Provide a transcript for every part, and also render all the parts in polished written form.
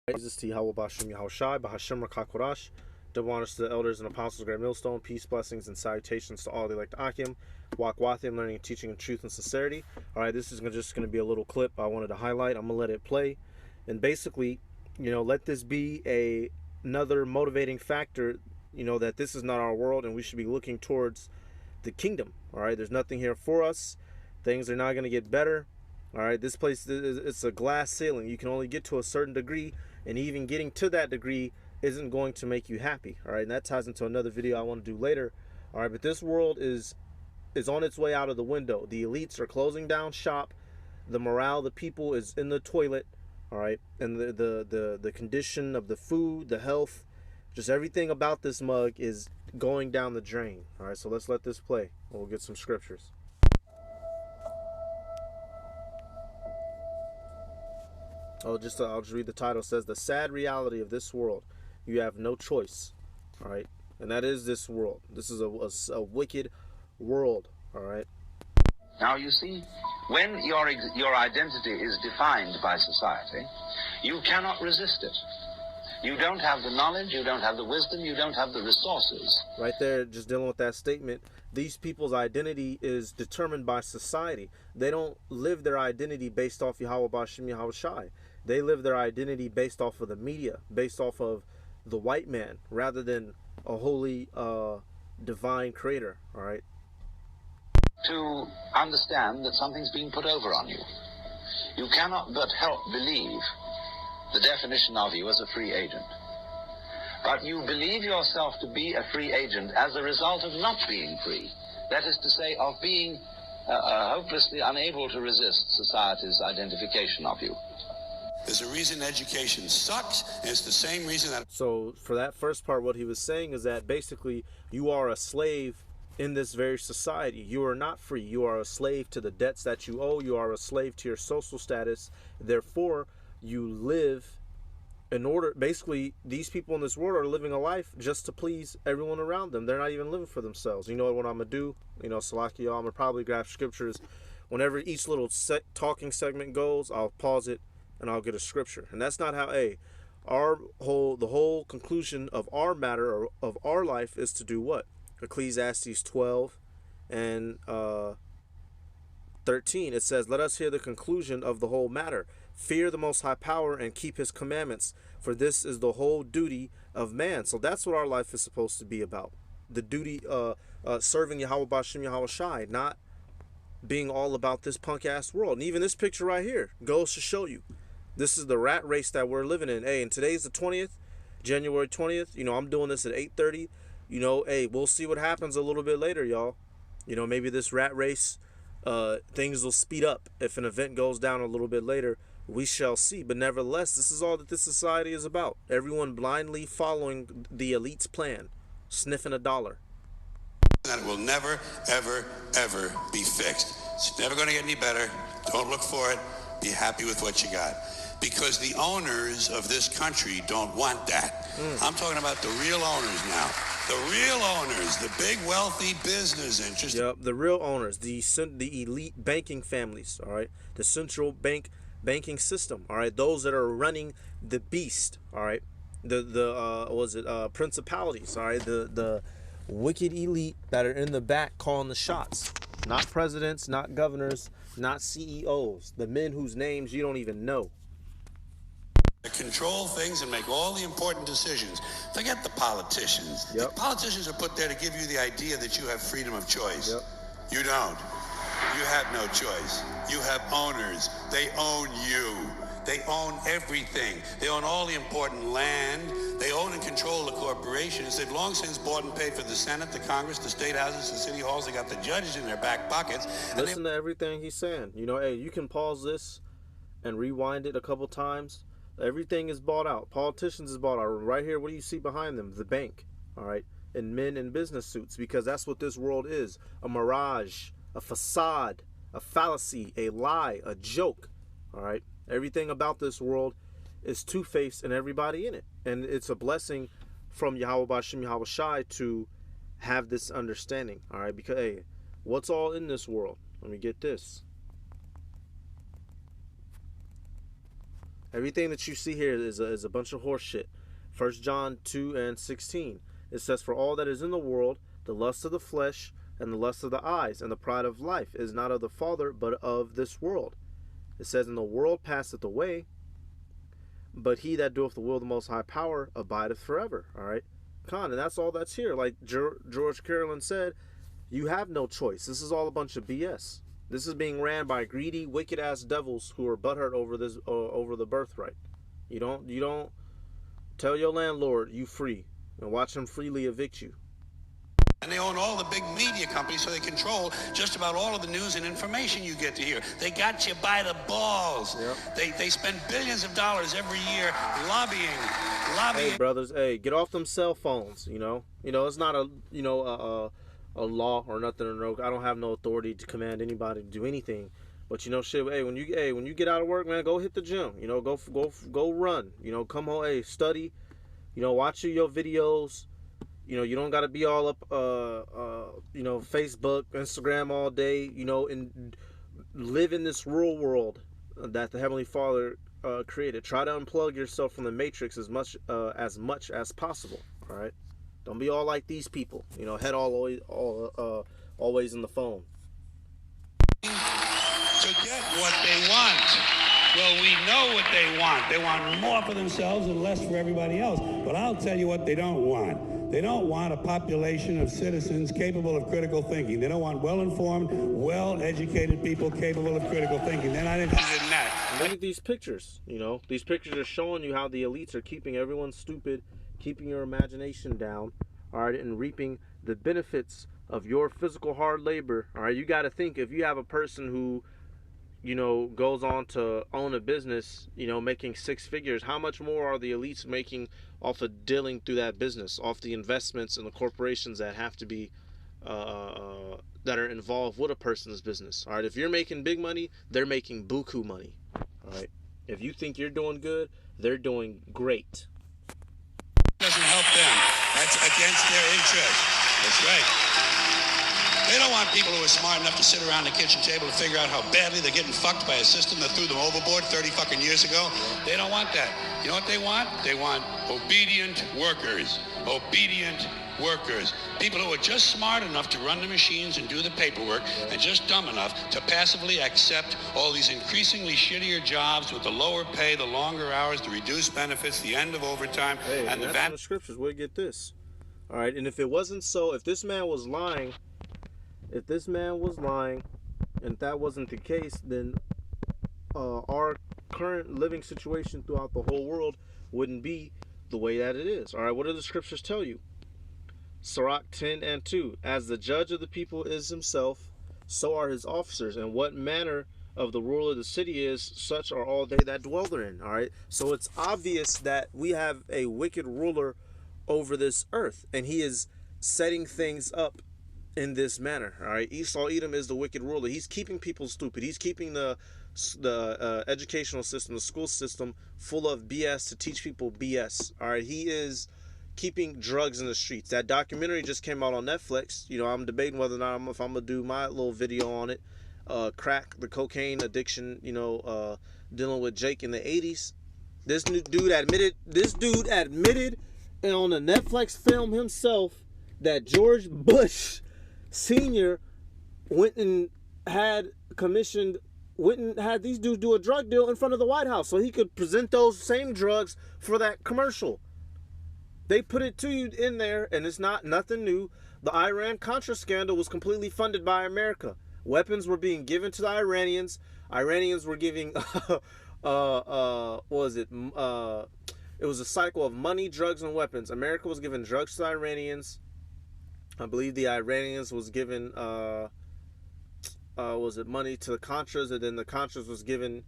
Praises to Yahweh Bashim Yahushai, Bahashem Rakakorash. Double honors to the elders and apostles of Great Millstone. Peace, blessings, and salutations to all the elect Akim. Walk with him, learning and teaching in truth and sincerity. Alright, this is just going to be a little clip I wanted to highlight. I'm going to let it play. And basically, let this be another motivating factor, that this is not our world and we should be looking towards the kingdom. Alright, there's nothing here for us. Things are not going to get better. Alright, this place, it's a glass ceiling. You can only get to a certain degree, and even getting to that degree isn't going to make you happy. Alright, and that ties into another video I want to do later. Alright, but this world is on its way out of the window. The elites are closing down shop. The morale of the people is in the toilet. Alright, and the condition of the food, the health, just everything about this mug is going down the drain. Alright, so let's let this play. We'll get some scriptures. I'll just read the title. It says, "The sad reality of this world. You have no choice." All right, and that is this world. This is a wicked world. All right. Now you see, when your identity is defined by society, you cannot resist it. You don't have the knowledge, you don't have the wisdom, you don't have the resources. Right there, just dealing with that statement. These people's identity is determined by society. They don't live their identity based off Yahweh Bashim Yahushai. They live their identity based off of the media, based off of the white man, rather than a holy, divine creator. All right. To understand that something's being put over on you. You cannot but help believe the definition of you as a free agent. But you believe yourself to be a free agent as a result of not being free. That is to say, of being hopelessly unable to resist society's identification of you. There's a reason education sucks, and it's the same reason that... So for that first part, what he was saying is that basically you are a slave in this very society. You are not free. You are a slave to the debts that you owe. You are a slave to your social status. Therefore, you live in order, basically, these people in this world are living a life just to please everyone around them. They're not even living for themselves. You know what I'm going to do? Salaki, I'm going to probably grab scriptures. Whenever each little talking segment goes, I'll pause it and I'll get a scripture. And that's not how, the whole conclusion of our matter, or of our life, is to do what? Ecclesiastes 12 and 13. It says, "Let us hear the conclusion of the whole matter. Fear the Most High Power and keep His commandments, for this is the whole duty of man." So that's what our life is supposed to be about. The duty, serving Yahweh Bashim Yahushai, not being all about this punk-ass world. And even this picture right here goes to show you. This is the rat race that we're living in. Hey, and today's the 20th, January 20th. I'm doing this at 8:30. We'll see what happens a little bit later, y'all. Maybe this rat race, things will speed up. If an event goes down a little bit later, we shall see. But nevertheless, this is all that this society is about. Everyone blindly following the elite's plan, sniffing a dollar. That it will never, ever, ever be fixed. It's never going to get any better. Don't look for it. Be happy with what you got. Because the owners of this country don't want that. I'm talking about the real owners now. The real owners, the big wealthy business interests. Yep, the real owners, the elite banking families, all right? The central banking system, all right? Those that are running the beast, all right? Principalities, all right? The wicked elite that are in the back calling the shots. Not presidents, not governors, not CEOs. The men whose names you don't even know. Control things and make all the important decisions. Forget the politicians. Yep. The politicians are put there to give you the idea that you have freedom of choice. Yep. You don't. You have no choice. You have owners. They own you. They own everything. They own all the important land. They own and control the corporations. They've long since bought and paid for the Senate, the Congress, the state houses, the city halls. They got the judges in their back pockets. Listen to everything he's saying. You can pause this and rewind it a couple times. Everything is bought out. Politicians is bought out. Right here, what do you see behind them? The bank, all right? And men in business suits, because that's what this world is. A mirage, a facade, a fallacy, a lie, a joke, all right? Everything about this world is two-faced and everybody in it. And it's a blessing from Yahweh Bashim Yahushai to have this understanding, all right? Because, what's all in this world? Let me get this. Everything that you see here is a bunch of horse shit. 1 John 2:16. It says, "For all that is in the world, the lust of the flesh, and the lust of the eyes, and the pride of life, is not of the Father, but of this world." It says, "And the world passeth away, but he that doeth the will of the Most High Power abideth forever." All right, and that's all that's here. Like George Carlin said, you have no choice. This is all a bunch of BS. This is being ran by greedy, wicked-ass devils who are butthurt over this, over the birthright. You don't tell your landlord you free and watch him freely evict you. And they own all the big media companies, so they control just about all of the news and information you get to hear. They got you by the balls. Yep. They spend billions of dollars every year lobbying. Hey, brothers, hey, get off them cell phones. It's not a law or nothing. I don't have no authority to command anybody to do anything. But shit. Hey, when you get out of work, man, go hit the gym. Go run. Come home. Hey, study. Watch your videos. You don't got to be all up, Facebook, Instagram all day, and live in this real world that the Heavenly Father created. Try to unplug yourself from the matrix as much as possible. All right, don't be all like these people. Head always in the phone. To get what they want. Well, we know what they want. They want more for themselves and less for everybody else. But I'll tell you what they don't want. They don't want a population of citizens capable of critical thinking. They don't want well-informed, well-educated people capable of critical thinking. They're not interested in that. Look at these pictures. These pictures are showing you how the elites are keeping everyone stupid, keeping your imagination down, all right, and reaping the benefits of your physical hard labor. All right, you got to think, if you have a person who goes on to own a business, making six figures, how much more are the elites making off of dealing through that business, off the investments and the corporations that have to be, that are involved with a person's business? All right, if you're making big money, they're making buku money. All right, if you think you're doing good, they're doing great. Doesn't help them. That's against their interest. That's right. They don't want people who are smart enough to sit around the kitchen table to figure out how badly they're getting fucked by a system that threw them overboard 30 fucking years ago. They don't want that. You know what they want? They want obedient workers. Obedient workers. People who are just smart enough to run the machines and do the paperwork, and just dumb enough to passively accept all these increasingly shittier jobs with the lower pay, the longer hours, the reduced benefits, the end of overtime, and the that's in the scriptures. We'll get this. All right, and if it wasn't so, if this man was lying, and if that wasn't the case, then our current living situation throughout the whole world wouldn't be the way that it is. All right, what do the scriptures tell you? Sirach 10:2. As the judge of the people is himself, so are his officers. And what manner of the ruler of the city is, such are all they that dwell therein. All right, so it's obvious that we have a wicked ruler over this earth, and he is setting things up in this manner. All right, Esau Edom is the wicked ruler. He's keeping people stupid. He's keeping the educational system, the school system, full of BS to teach people BS. All right, he is keeping drugs in the streets. That documentary just came out on Netflix. I'm debating whether or not if I'm gonna do my little video on it. Crack, the cocaine addiction. Dealing with Jake in the 80s. This dude admitted and on the Netflix film himself that George Bush Sr. went and had these dudes do a drug deal in front of the White House so he could present those same drugs for that commercial. They put it to you in there, and it's nothing new. The Iran-Contra scandal was completely funded by America. Weapons were being given to the Iranians. Iranians were giving, what was it? It was a cycle of money, drugs, and weapons. America was giving drugs to the Iranians. I believe the Iranians was given, money to the Contras, and then the Contras was given,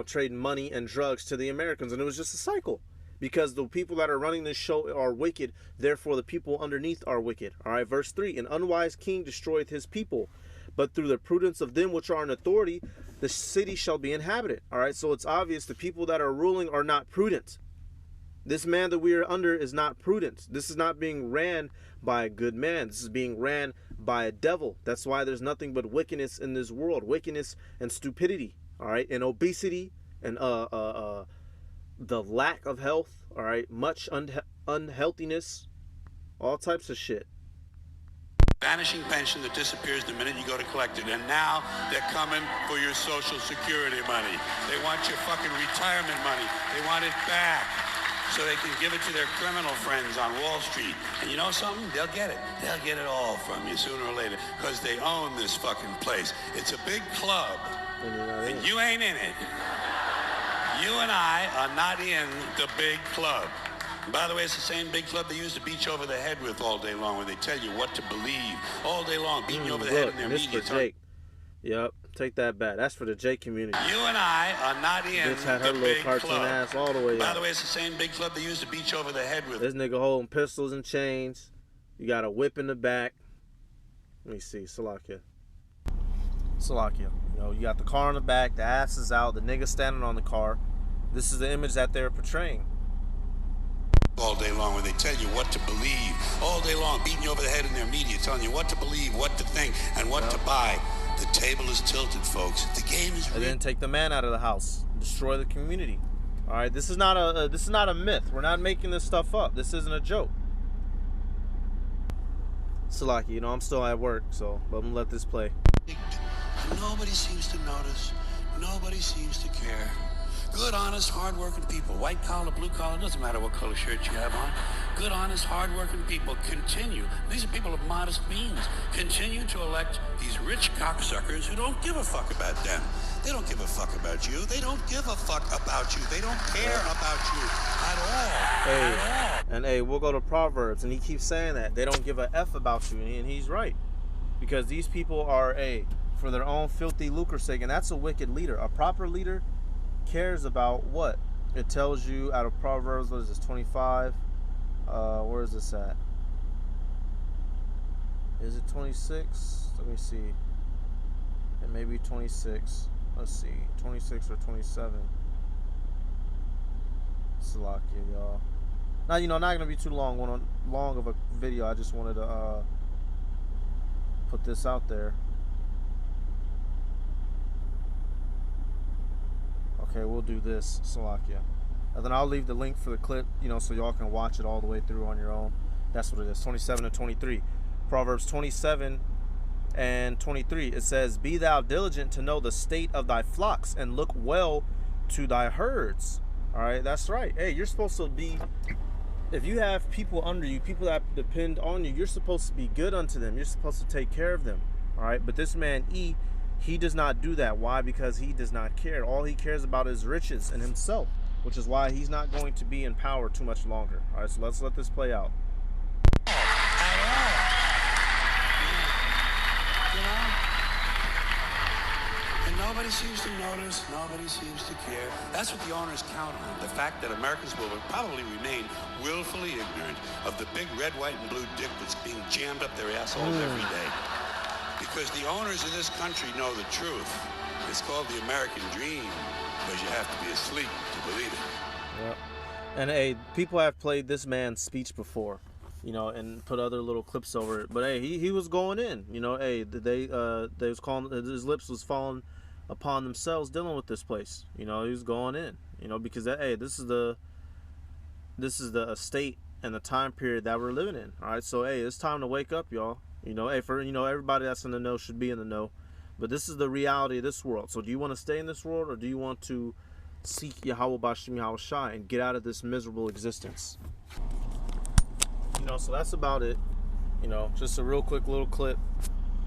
trading money and drugs to the Americans, and it was just a cycle. Because the people that are running this show are wicked, therefore the people underneath are wicked. All right, verse 3, an unwise king destroyeth his people, but through the prudence of them which are in authority, the city shall be inhabited. All right, so it's obvious the people that are ruling are not prudent. This man that we are under is not prudent. This is not being ran by a good man. This is being ran by a devil. That's why there's nothing but wickedness in this world. Wickedness and stupidity. All right, and obesity and the lack of health, all right, much unhealthiness, all types of shit. Vanishing pension that disappears the minute you go to collect it. And now they're coming for your Social Security money. They want your fucking retirement money. They want it back so they can give it to their criminal friends on Wall Street. And you know something? They'll get it. They'll get it all from you sooner or later because they own this fucking place. It's a big club, and you ain't in it. You and I are not in the big club. By the way, it's the same big club they use to beat you over the head with all day long when they tell you what to believe all day long, beating you over the head in their media. For Jake. Yep, take that back. That's for the Jake community. You and I are not in Bitch had her the little big cartoon club. ass all the way By up. the way, it's the same big club they use to beat you over the head with. This nigga holding pistols and chains. You got a whip in the back. Let me see, Salakia. You know, you got the car in the back, the ass is out, the nigga standing on the car. This is the image that they're portraying. All day long when they tell you what to believe. All day long, beating you over the head in their media, telling you what to believe, what to think, and what to buy. The table is tilted, folks. The game is And then take the man out of the house. Destroy the community. All right, this is not a myth. We're not making this stuff up. This isn't a joke. Salaki, you know, I'm still at work, so I'm gonna let this play. Nobody seems to notice. Nobody seems to care. Good, honest, hard-working people. White collar, blue collar, doesn't matter what color shirt you have on. Good, honest, hard-working people continue. These are people of modest means. Continue to elect these rich cocksuckers who don't give a fuck about them. They don't give a fuck about you. They don't give a fuck about you. They don't care about you at all. At all. And hey, we'll go to Proverbs, and he keeps saying that. They don't give a F about you, and he's right. Because these people are, for their own filthy lucre's sake, and that's a wicked leader. A proper leader cares about what? It tells you out of Proverbs, what is this, 25? Where is this at? Is it 26? Let me see. It may be 26. Let's see, 26 or 27. Salakia, y'all. Now, you know, not gonna be too long of a video. I just wanted to put this out there. Okay, we'll do this, Salakia. And then I'll leave the link for the clip, you know, so y'all can watch it all the way through on your own. That's what it is, 27 and 23. Proverbs 27 and 23. It says, "Be thou diligent to know the state of thy flocks, and look well to thy herds." All right, that's right. Hey, you're supposed to be, if you have people under you, people that depend on you, you're supposed to be good unto them. You're supposed to take care of them. All right, but this man, he does not do that. Why? Because he does not care. All he cares about is riches and himself, which is why he's not going to be in power too much longer. All right, so let's let this play out. And nobody seems to notice, nobody seems to care. That's what the owners count on. The fact that Americans will probably remain willfully ignorant of the big red, white, and blue dick that's being jammed up their assholes every day. Because the owners of this country know the truth. It's called the American dream, because you have to be asleep to believe it. Yep. And hey, people have played this man's speech before, you know, and put other little clips over it. But hey, he was going in, you know. Hey, they was calling, his lips was falling upon themselves dealing with this place. You know, he was going in, you know, because that, hey, this is the state and the time period that we're living in. All right, so hey, it's time to wake up, y'all. You know, hey, for, you know, everybody that's in the know should be in the know. But this is the reality of this world. So do you want to stay in this world, or do you want to seek Yahweh Bashim Yahweh Shai and get out of this miserable existence? You know, so that's about it. You know, just a real quick little clip.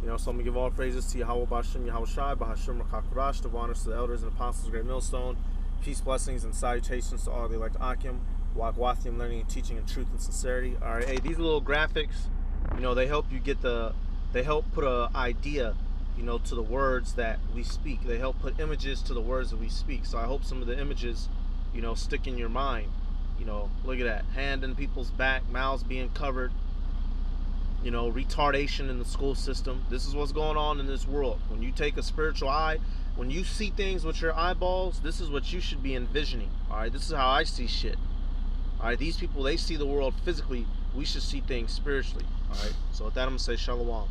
You know, so I'm going to give all praises to Yahweh Bashim Yahweh Shai, Bahashim Rakakurash, the honors to the elders and apostles of Great Millstone. Peace, blessings, and salutations to all the elect Akim. Wagwathium, learning and teaching in truth and sincerity. All right, hey, these little graphics, you know, they help you get they help put an idea, you know, to the words that we speak. They help put images to the words that we speak. So I hope some of the images, you know, stick in your mind. You know, look at that. Hand in people's back, mouths being covered. You know, retardation in the school system. This is what's going on in this world. When you take a spiritual eye, when you see things with your eyeballs, this is what you should be envisioning. All right, this is how I see shit. All right, these people, they see the world physically. We should see things spiritually. All right, so with that, I'm going to say shalom.